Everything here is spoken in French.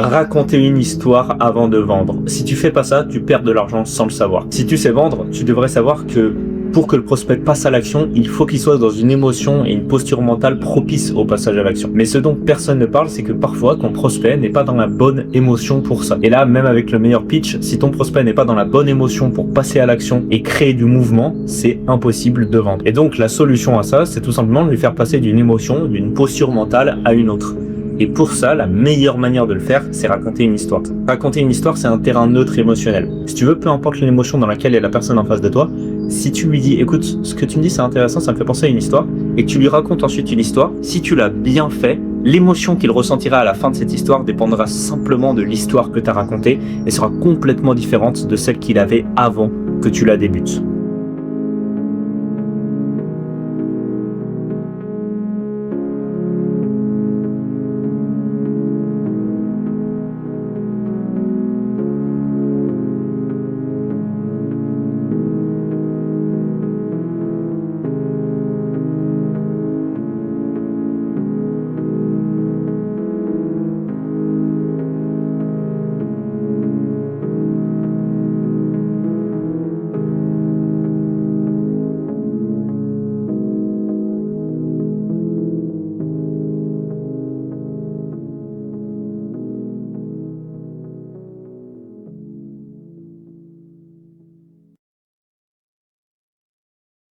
raconter une histoire avant de vendre. Si tu fais pas ça, tu perds de l'argent sans le savoir. Si tu sais vendre, tu devrais savoir que pour que le prospect passe à l'action, il faut qu'il soit dans une émotion et une posture mentale propice au passage à l'action. Mais ce dont personne ne parle, c'est que parfois ton prospect n'est pas dans la bonne émotion pour ça. Et là, même avec le meilleur pitch, si ton prospect n'est pas dans la bonne émotion pour passer à l'action et créer du mouvement, c'est impossible de vendre. Et donc la solution à ça, c'est tout simplement de lui faire passer d'une émotion, d'une posture mentale à une autre. Et pour ça, la meilleure manière de le faire, c'est raconter une histoire. Raconter une histoire, c'est un terrain neutre émotionnel. Si tu veux, peu importe l'émotion dans laquelle est la personne en face de toi, si tu lui dis, écoute, ce que tu me dis c'est intéressant, ça me fait penser à une histoire, et que tu lui racontes ensuite une histoire, si tu l'as bien fait, l'émotion qu'il ressentira à la fin de cette histoire dépendra simplement de l'histoire que tu as racontée et sera complètement différente de celle qu'il avait avant que tu la débutes.